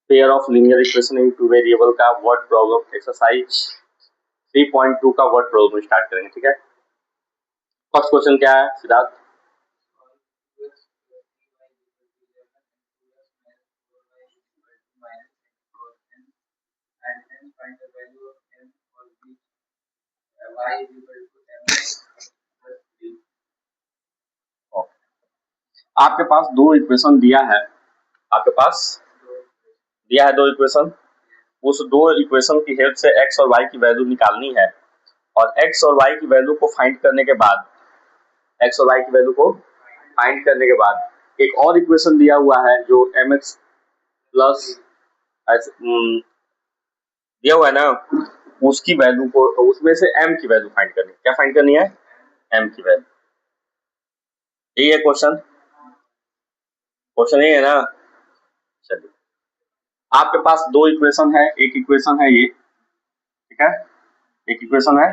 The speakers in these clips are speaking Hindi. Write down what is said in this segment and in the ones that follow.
Pair of linear equation in two variable का वर्ड प्रॉब्लम एक्सरसाइज 3.2 का वर्ड प्रॉब्लम स्टार्ट करेंगे। ठीक है, फर्स्ट क्वेश्चन क्या है सिद्धार्थ? आपके पास दो इक्वेशन दिया है, आपके पास दिया है दो इक्वेशन। उस दो इक्वेशन की हेल्प से x और y की वैल्यू निकालनी है और x और y की वैल्यू को फाइंड करने के बाद x और y की वैल्यू को फाइंड करने के बाद एक और इक्वेशन दिया हुआ है जो mx प्लस दिया हुआ है ना, उसकी वैल्यू को उसमें से m की वैल्यू फाइंड करनी है। क्या फाइंड करनी है? m की वैल्यू। यही है क्वेश्चन, क्वेश्चन यही है ना। चलिए, आपके पास दो इक्वेशन है, एक इक्वेशन है ये, ठीक है, एक इक्वेशन है,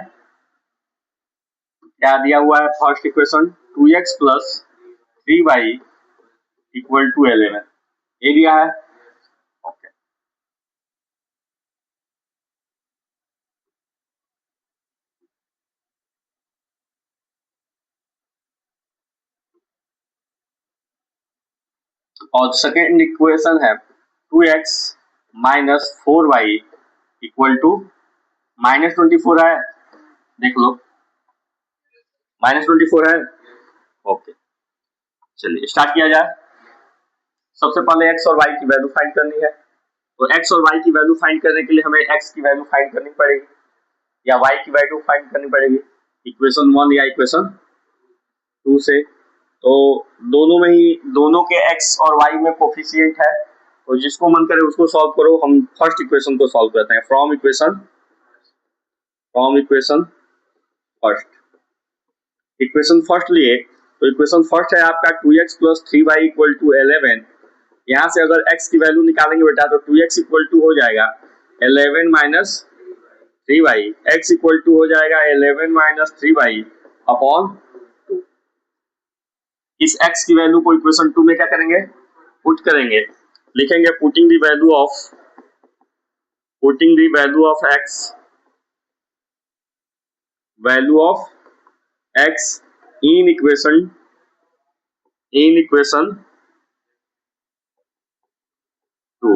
क्या दिया हुआ है? First equation 2x plus 3y equal to 11, ये दिया है। ओके, और सेकेंड इक्वेशन है 2x minus 4y equal to -24 है, देख लो -24 है। ओके, चलिए स्टार्ट किया जाए। सबसे पहले x और y की वैल्यू फाइंड करनी है, तो x और y की वैल्यू फाइंड करने के लिए हमें x की वैल्यू फाइंड करनी पड़ेगी या y की वैल्यू फाइंड करनी पड़ेगी इक्वेशन 1 या इक्वेशन 2 से। तो दोनों में ही, दोनों के x और y में कोफिशिएंट है, तो जिसको मन करे उसको सॉल्व करो। हम फर्स्ट इक्वेशन को सॉल्व करते हैं from equation first. Equation first लिए तो इक्वेशन फर्स्ट है आपका 2x plus 3y equal to 11। यहाँ से अगर x की वैल्यू निकालेंगे बेटा तो 2x इक्वल टू हो जाएगा 11 minus 3y, x equal to हो जाएगा 11 माइनस 3y अपॉन 2। इस x की वैल्यू को इक्वेशन 2 में क्या करेंगे? पुट करेंगे, लिखेंगे putting the value of x in equation 2,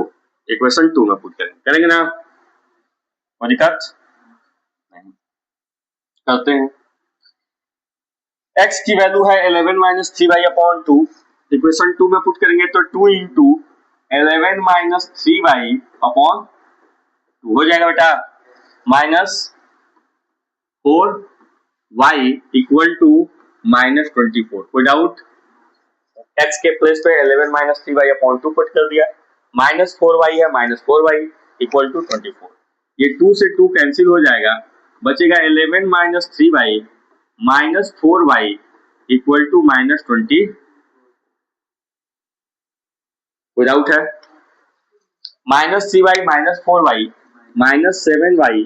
equation 2 में पुट करेंगे ना। दिक्कत नहीं, करते हैं। x की वैल्यू है 11 माइनस 3y अपॉन 2, इक्वेशन 2 में पुट करेंगे तो 2 इंटू 11 माइनस 3y अपॉन 2 हो जाएगा बेटा, माइनस 4y इक्वल टू -24। कोई डाउट? x के प्लेस पे 11 माइनस 3y अपॉन 2 पुट कर दिया, -4y है, -4y इक्वल टू 24। ये 2 से 2 कैंसिल हो जाएगा, बचेगा 11 minus 3y minus 4y equal to -20। कोई डाउट है? -3y minus 4y minus 7y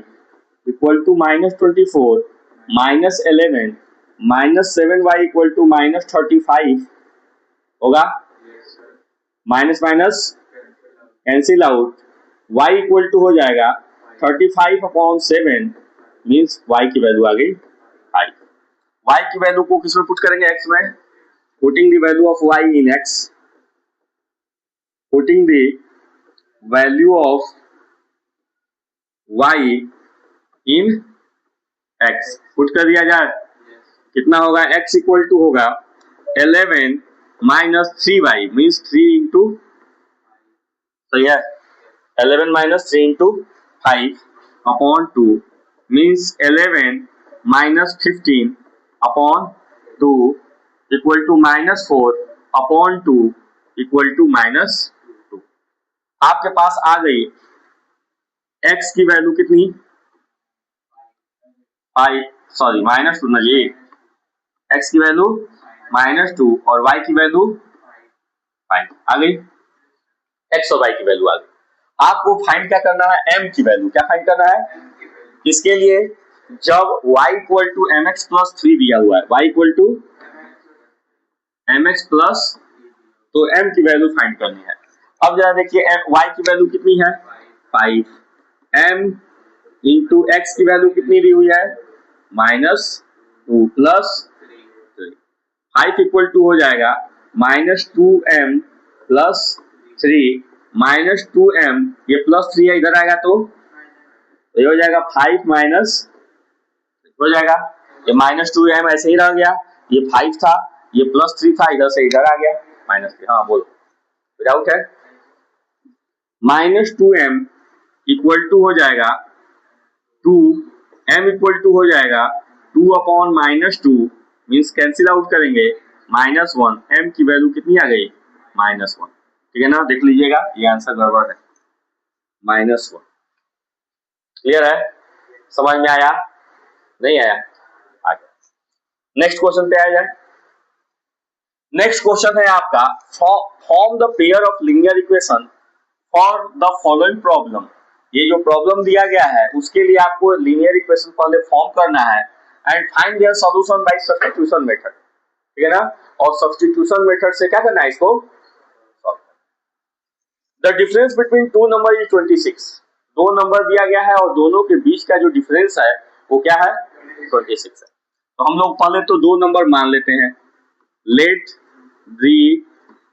equal to -24 minus 11 minus 7y equal to -35 होगा। Minus minus cancel out, y equal to हो जाएगा 35 अपॉन 7, मीन्स y की वैल्यू आ गई 5। y की वैल्यू को किसमें पुट करेंगे? x में। Putting the value of y in x, putting the value of y in x put कर दिया जाए, कितना होगा? x इक्वल टू होगा 11 माइनस 3y मीन्स 3 इंटू, सही है, 11 minus 3 into 5 upon 2 means 11 minus 15 upon 2 equal to -4 upon 2 equal to -2। आपके पास आ गई x की वैल्यू कितनी? -2 ना जी, x की वैल्यू -2 और y की वैल्यू 5 आ गई। x और y की वैल्यू आ गई। आपको फाइंड क्या करना है? m की वैल्यू। क्या फाइंड करना है? इसके लिए जब y equal to mx plus 3 दिया हुआ है, y equal to mx plus, तो m की वैल्यू फाइंड करनी है। अब जरा देखिए y की वैल्यू कितनी है 5, m इंटू एक्स की वैल्यू कितनी दी हुई है -2 प्लस 3, 5 इक्वल टू हो जाएगा -2m प्लस 3, -2m ये प्लस 3 है इधर आएगा तो ये हो जाएगा 5 माइनस हो जाएगा ये -2m ऐसे ही रह गया, ये 5 था ये प्लस 3 था इधर से इधर आ गया -3। हाँ बोलो विदाउट है -2m इक्वल टू हो जाएगा 2, m इक्वल टू हो जाएगा 2 अपॉन -2 मीन्स कैंसिल आउट करेंगे -1, m की वैल्यू कितनी आ गई -1। ठीक है ना, देख लीजिएगा ये आंसर गड़बड़ है -1। क्लियर है, समझ में आया नहीं आया? आगे नेक्स्ट क्वेश्चन पे आ जाए। नेक्स्ट क्वेश्चन है आपका form the pair of linear equation for the following problem. ये जो प्रॉब्लम दिया गया है उसके लिए आपको लीनियर इक्वेशन पहले फॉर्म करना है and find their solution bye substitution method. ठीक है ना, और सब्स्टिट्यूशन मेथड से क्या करना है इसको सॉल्व करना। The difference between two number is 26। दो नंबर दिया गया है और दोनों के बीच का जो डिफरेंस है वो क्या है 26 है। तो हम लोग पहले तो दो नंबर मान लेते हैं। Let the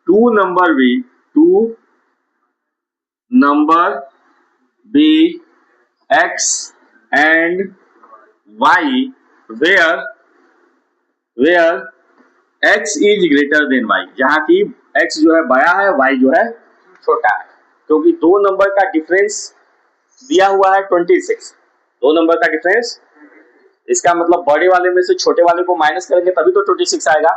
two number be x and y where x is greater than y, जहां की x जो है बड़ा है y जो है छोटा है, क्योंकि दो नंबर का डिफरेंस दिया हुआ है 26। दो नंबर का डिफरेंस, इसका मतलब बड़े वाले में से छोटे वाले को माइनस करेंगे तभी तो 26 आएगा,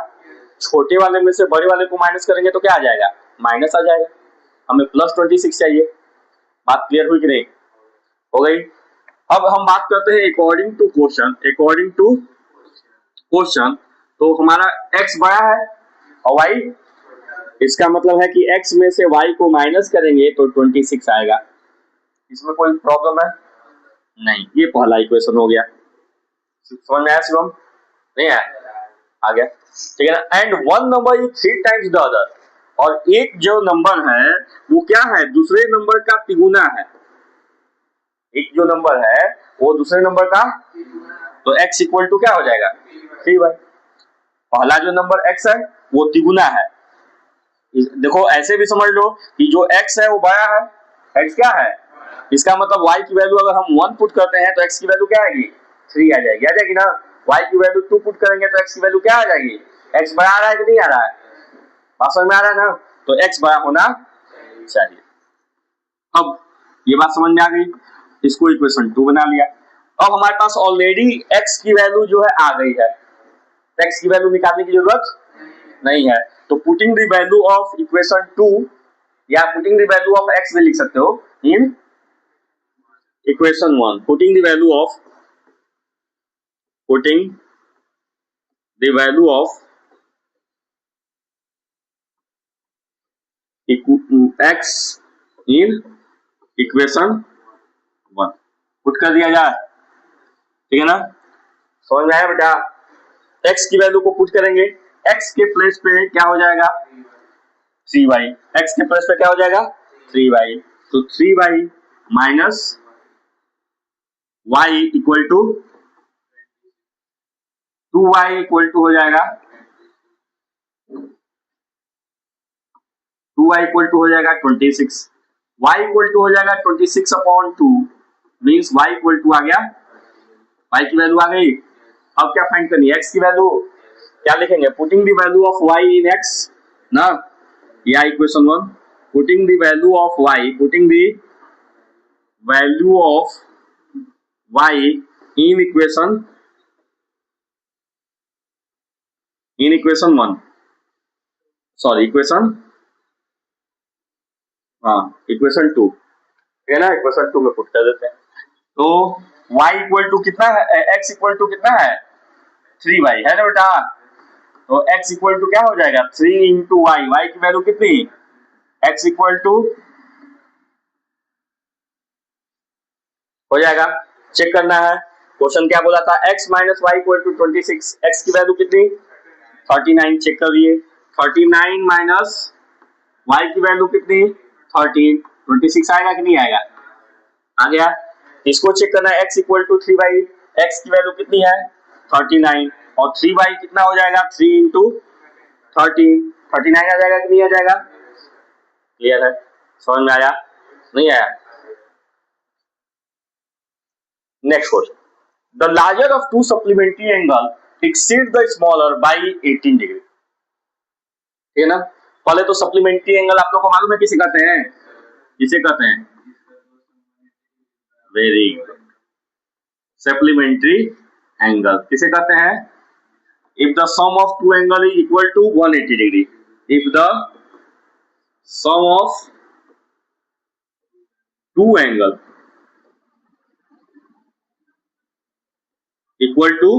छोटे वाले में से बड़े वाले को माइनस करेंगे तो क्या आ जाएगा माइनस आ जाएगा। हमें प्लस 26 चाहिए। बात क्लियर हुई कि नहीं? हो गई। अब हम बात करते हैं अकॉर्डिंग टू क्वेश्चन। तो हमारा x बड़ा है और y, इसका मतलब है कि x में से y को माइनस करेंगे तो 26 आएगा। इसमें कोई प्रॉब्लम है नहीं, ये पहला इक्वेशन हो गया। समझ में आया शिवम? नहीं आया? आ गया, ठीक है ना। And one number is 3 times the other, और एक जो नंबर है वो क्या है दूसरे नंबर का तिगुना है। एक जो नंबर है वो दूसरे नंबर का, तो x इक्वल टू क्या हो जाएगा 3y। पहला जो नंबर x है वो तिगुना है। देखो ऐसे भी समझ लो कि जो x है वो बड़ा है, x क्या है, इसका मतलब y की वैल्यू अगर हम 1 पुट करते हैं तो x की वैल्यू क्या आएगी 3 आ जाएगी ना। y की वैल्यू 2 पुट करेंगे तो x की वैल्यू क्या आ जाएगी, x बड़ा आ रहा है कि नहीं आ रहा है, बात समझ में आ रहा है ना। तो x बड़ा होना चाहिए। अब ये बात समझ में आ गई, इसको इक्वेशन 2 बना लिया। अब हमारे पास ऑलरेडी x की वैल्यू जो है आ गई है, x की वैल्यू निकालने की जरूरत नहीं है। तो putting the value of equation 2 या putting the value of x भी लिख सकते हो in equation 1। Putting the value of x in equation 1 put कर दिया जाए। ठीक है ना, समझ में आया बेटा? x की वैल्यू को पुट करेंगे, x के प्लेस पे क्या हो जाएगा 3y, x के प्लेस पे क्या हो जाएगा 3y, तो 3y minus y equal to 2y equal to हो जाएगा 26, y इक्वल टू हो जाएगा 26 upon 2 means y equal to आ गया, y की वैल्यू आ गई। अब क्या फाइंड करनी है, x की वैल्यू क्या लिखेंगे, putting the value of y in x ना, या equation 1 putting the value of y in equation 1, sorry equation 2, ठीक है ना, इक्वेशन 2 में पुट कर देते हैं। तो y इक्वल टू कितना है, x इक्वल टू कितना है 3y है ना बेटा, तो x इक्वल टू क्या हो जाएगा 3 इंटू वाई, वाई की वैल्यू कितनी, x इक्वल टू हो जाएगा, चेक करना है क्वेश्चन क्या बोला था, x minus y equal to 26, x की वैल्यू कितनी 39, चेक कर लिए 39 माइनस y की वैल्यू कितनी 13, 26 आएगा कि नहीं आएगा? आ गया। इसको चेक करना है, x equal to 3y, x की वैल्यू कितनी है 39 और 3y कितना हो जाएगा 3 इंटू 13, 39 आ जाएगा कि नहीं आ जाएगा? क्लियर है? समझ में आया? नहीं आया? Next question, the larger of two supplementary angle exceed the smaller by 18 degree. ठीक है ना? पहले तो सप्लीमेंट्री एंगल आप लोग को मालूम है किसे कहते हैं? किसे कहते हैं? वेरी गुड, सप्लीमेंट्री एंगल किसे कहते हैं? If the sum of two angle is equal to 180 degree, if the sum of two angle equal to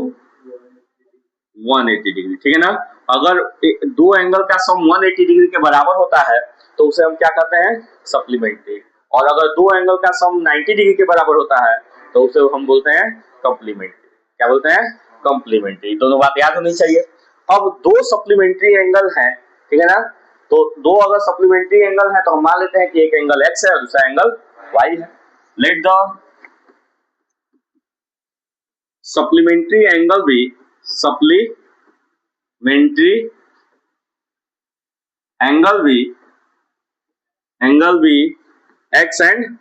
180 degree, ठीक है ना? अगर दो एंगल का सम 180 डिग्री के बराबर होता है तो उसे हम क्या कहते हैं? सप्लीमेंट्री। और अगर दो एंगल का सम 90 डिग्री के बराबर होता है तो उसे हम बोलते हैं कॉम्प्लीमेंट्री। क्या बोलते हैं? कॉम्प्लीमेंट्री। दोनों बात याद होनी चाहिए। अब दो सप्लीमेंट्री एंगल है, ठीक है ना? तो दो अगर सप्लीमेंट्री एंगल है तो हम मान लेते हैं कि एक एंगल एक्स है और दूसरा एंगल वाई है। लेट द सप्लीमेंट्री एंगल भी सप्लीमेंट्री एंगल भी एक्स एंड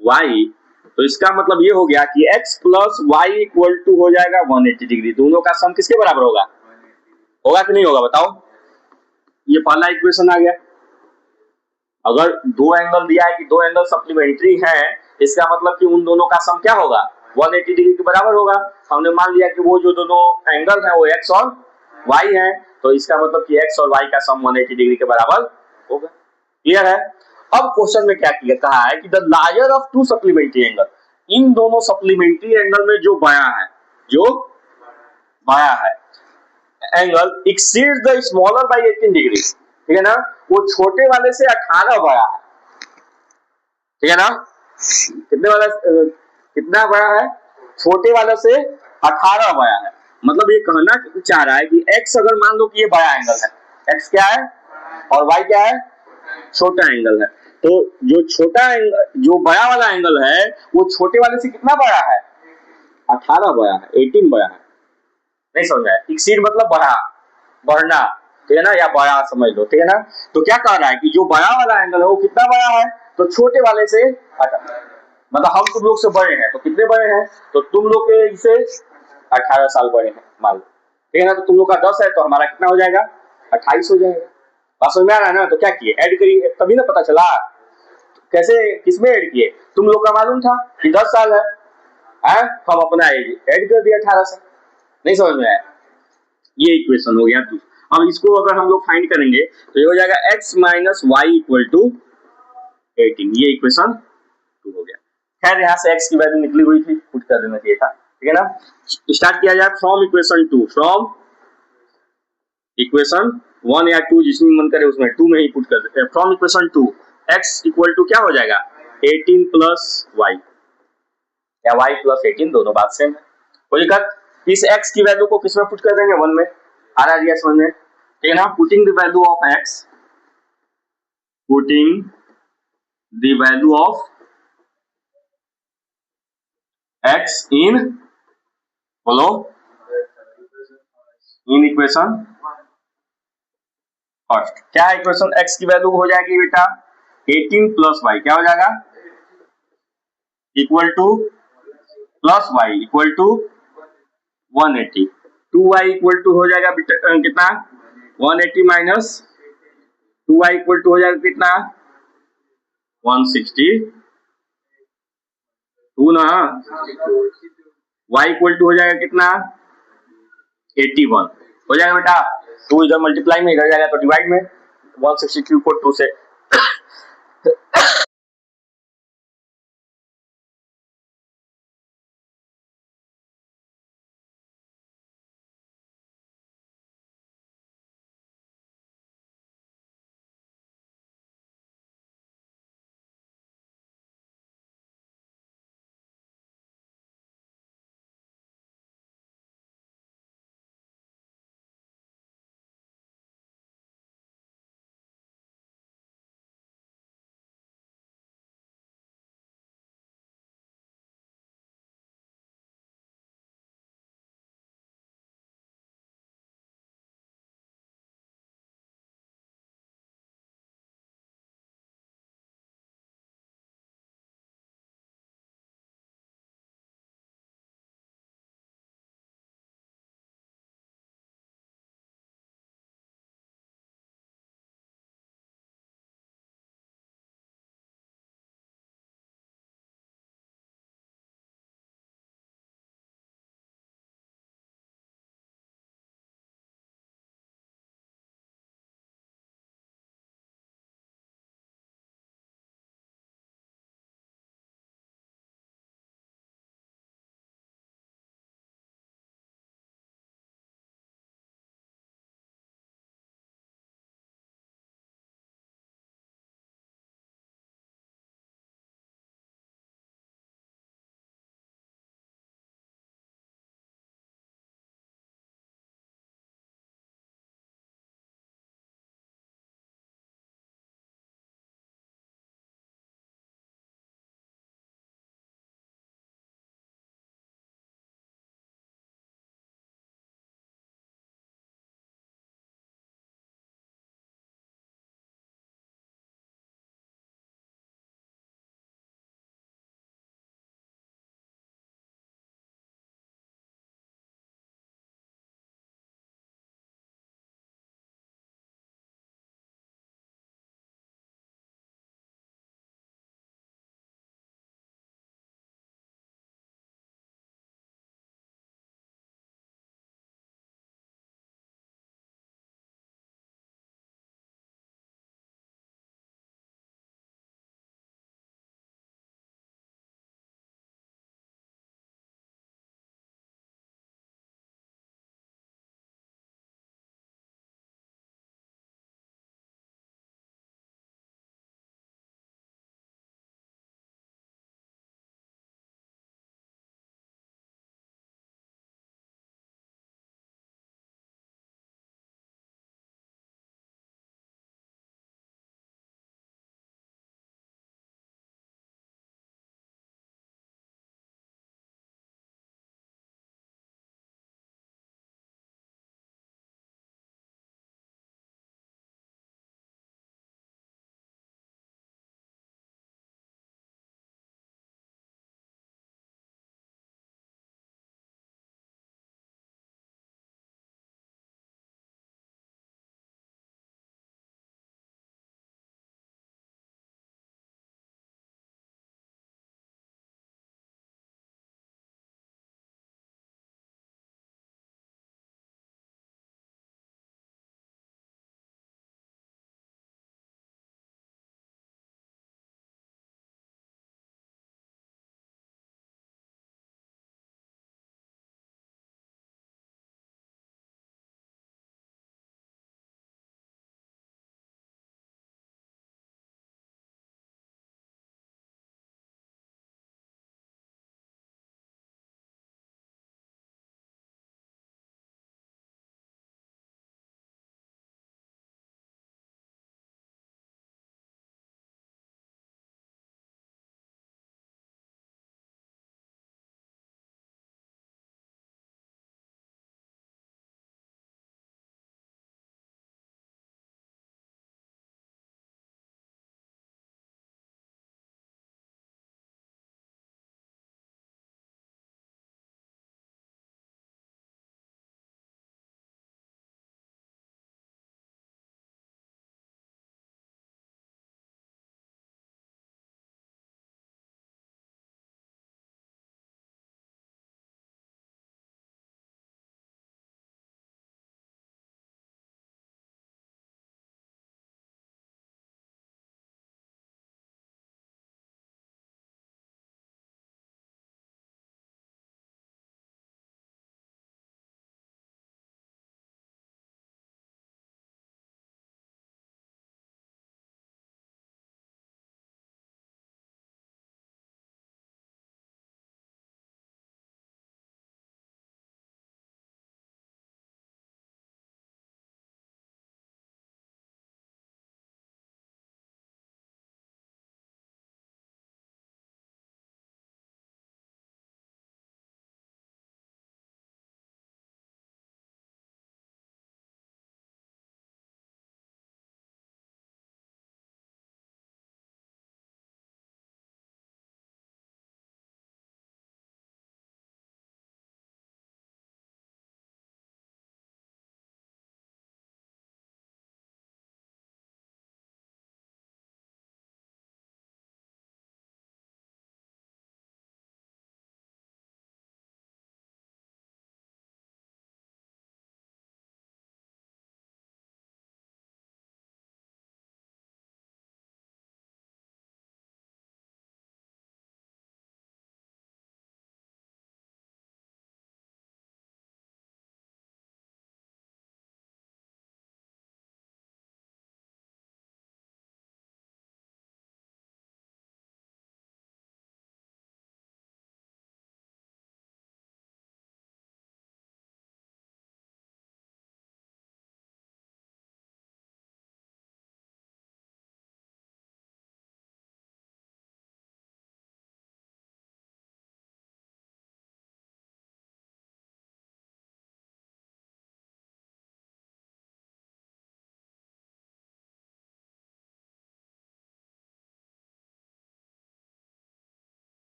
वाई। तो इसका मतलब ये हो गया कि x plus y equal to हो जाएगा 180 डिग्री। दोनों का सम किसके बराबर होगा? होगा कि नहीं होगा बताओ? ये पहला इक्वेशन आ गया। अगर दो एंगल दिया है कि दो एंगल सप्लीमेंट्री है, इसका मतलब कि उन दोनों का सम क्या होगा? 180 डिग्री के बराबर होगा। हमने मान लिया कि वो जो दोनों एंगल है वो x और y है, तो इसका मतलब कि x और y का सम 180 डिग्री के बराबर होगा। क्लियर है? अब क्वेश्चन में क्या किया कहा है कि the larger of two supplementary angle, इन दोनों सप्लीमेंट्री एंगल में जो बड़ा है angle exceed the smaller by 18 degree, ठीक है ना? वो छोटे वाले से 18 बड़ा है, ठीक है ना? कितना बड़ा है? छोटे वाले से 18 बड़ा है। मतलब ये कहना चाह रहा है कि x अगर मान लो कि ये बड़ा एंगल है, x क्या है और y क्या है? छोटा एंगल है। तो जो छोटा एंगल, जो बड़ा वाला एंगल है वो छोटे वाले से कितना बड़ा है? 18 बड़ा है, 18 बड़ा है। नहीं समझ आया? एक्सीड मतलब बढ़ना, ठीक है ना? या बड़ा समझ लो, ठीक है ना? तो क्या कह रहा है कि जो बड़ा वाला एंगल है वो कितना बड़ा है? तो छोटे वाले से मतलब हम तुम लोग से बड़े हैं, तो कितने बड़े हैं? तो तुम लोग के से 18 साल बड़े हैं मान लो, ठीक है ना? तो तुम लोग का 10 है तो हमारा कितना हो जाएगा? 28 हो जाएगा। बात समझ में आ रहा है ना? तो क्या किए? ऐड करिए, तभी ना पता चला। कैसे, किसमें ऐड किए? तुम लोग का मालूम था कि 10 साल है, हम अपना एज ऐड कर दिया 18 साल। नहीं समझ में आया? ये इक्वेशन हो गया। अब इसको अगर हम लोग फाइंड करेंगे तो ये हो जाएगा x minus y equal to 18। ये इक्वेशन 2 हो गया। खैर यहाँ से x की वैल्यू निकली हुई थी, पुट कर देना चाहिए था, ठीक है ना? स्टार्ट किया जाए फ्रॉम इक्वेशन 2, फ्रॉम इक्वेशन 1 या 2 जिसमें मन करे उसमें 2 में ही पुट कर देते हैं। From equation 2 x equal to क्या हो जाएगा? 18 प्लस वाई या y प्लस 18, दोनों बात सेम है। बोलिए इस x की वैल्यू को किसमें पुट कर देंगे? 1 में। आ रहा है समझ में? ठीक है ना? Putting the value of x, putting the value of x in, बोलो, इन इक्वेशन फर्स्ट। क्या इक्वेशन x की वैल्यू हो जाएगी बेटा? 18 प्लस वाई क्या हो जाएगा? Equal to plus y equal to 180। 2y equal to हो जाएगा कितना? 180 माइनस 2y इक्वल टू हो जाएगा कितना? 162 ना। y इक्वल टू हो जाएगा कितना? 81 हो जाएगा बेटा। 2 इधर मल्टीप्लाई में, इधर जाएगा तो डिवाइड में। 162 को 2 से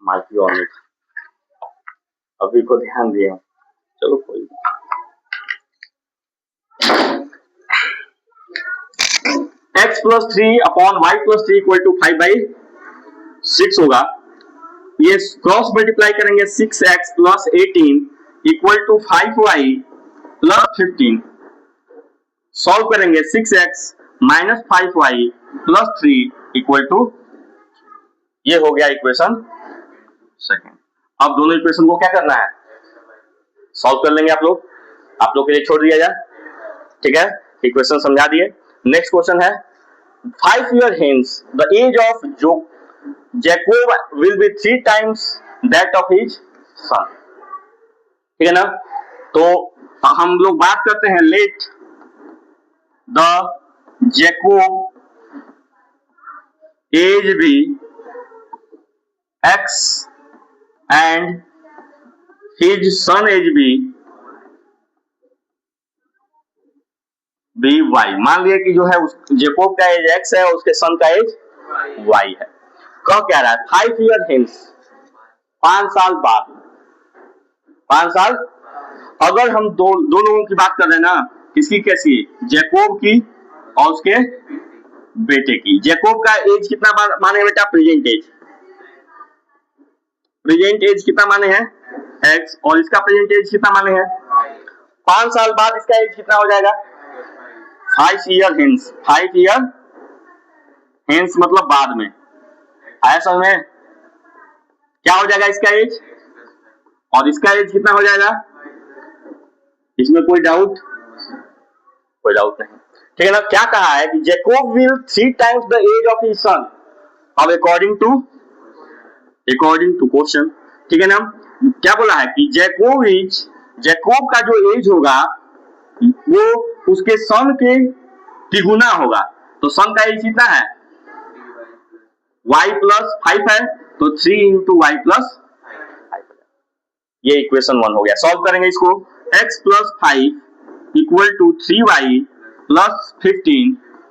माइक ऑन है, अभी को ध्यान दिए, चलो कोई x plus 3 upon y plus 3 equal to 5/6 होगा। ये क्रॉस मल्टीप्लाई करेंगे 6x plus 18 equal to 5y plus 15। Solve करेंगे 6x minus 5y plus 3 equal to, ये हो गया इक्वेशन सेकेंड। अब दोनों इक्वेशन को क्या करना है, सॉल्व कर लेंगे आप लोग के लिए छोड़ दिया जाए, ठीक है। इक्वेशन समझा दिए। नेक्स्ट क्वेश्चन है 5 years hence the age of Jacob will be 3 times that of his son, ठीक है ना। तो हम लोग बात करते हैं let the Jacob age be x and his son age be y। मान लिया कि जो है जेकोब का एज x है और उसके सन का एज y है। कह क्या रहा है 5 years hence, 5 साल बाद, 5 साल। अगर हम दो लोगों की बात कर रहे हैं ना, किसकी कैसी, जेकोब की और उसके बेटे की। जेकोब का एज कितना माने बेटा, प्रेजेंट एज, प्रेजेंट एज कितना माने हैं x, और इसका प्रेजेंट एज कितना माने हैं 5 साल बाद इसका एज कितना हो जाएगा 5 years hence। 5 years hence मतलब बाद में, आया समझ में, क्या हो जाएगा इसका एज और इसका एज कितना हो जाएगा, इसमें कोई डाउट नहीं, ठीक है ना। क्या कहा है कि Jacob will 3 times the age of his son. अब अकॉर्डिंग टू क्वेश्चन, ठीक है ना। क्या बोला है कि जेकोब का जो एज होगा वो उसके सन के तिगुना होगा। तो सन का एज कितना है y प्लस 5 है, तो 3 इंटू वाई प्लस 5। ये इक्वेशन 1 हो गया। सॉल्व करेंगे इसको, x plus 5 equal to 3y plus 15।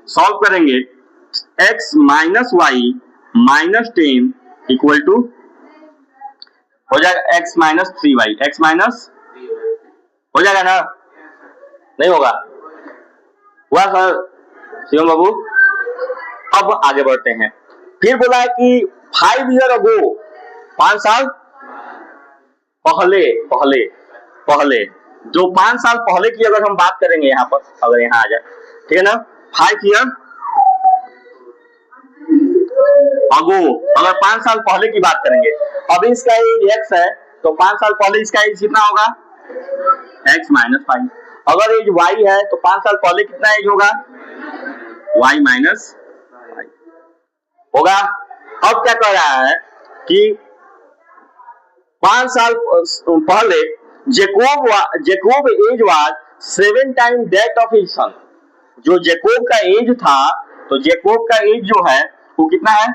Solve करेंगे x minus y minus 10 equal to हो जाएगा x minus 3y, x minus हो जाएगा ना, नहीं होगा, हुआ सर शिवम बाबू। अब आगे बढ़ते हैं। फिर बोला है कि 5 years ago, 5 साल पहले जो 5 साल पहले की अगर हम बात करेंगे यहाँ पर, अगर यहाँ आ जाए, ठीक है ना, 5 years ago, अगर 5 साल पहले की बात करेंगे, अब इसका एज x है तो 5 साल पहले इसका एज कितना होगा x माइनस 5। अगर एज y है तो 5 साल पहले कितना एज होगा y माइनस 5 होगा। अब क्या कह रहा है कि 5 साल पहले Jacob age was 7 time that of his son. जो जेकोब का एज था, तो जेकोब का एज जो है वो कितना है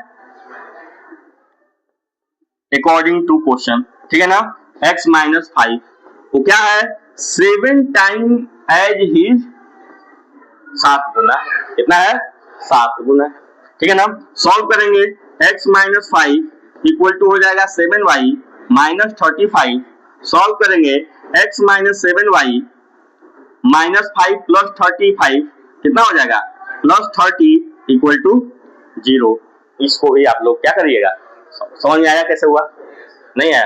अकॉर्डिंग टू क्वेश्चन, ठीक है ना, x माइनस 5, वो क्या है 7 टाइम एज हिज 7 गुना, कितना है 7 गुना, ठीक है ना। सॉल्व करेंगे x माइनस 5 इक्वल टू हो जाएगा 7y माइनस 35। सॉल्व करेंगे x minus 7y minus 5 plus 35 कितना हो जाएगा प्लस 30 इक्वल टू 0। इसको भी आप लोग क्या करिएगा, समझ में आया कैसे हुआ, नहीं है,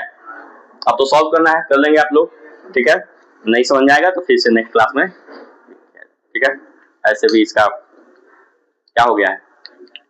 अब तो सॉल्व करना है, कर लेंगे आप लोग, ठीक है। नहीं समझ में आएगा तो फिर से नेक्स्ट क्लास में, ठीक है। ऐसे भी इसका क्या हो गया है,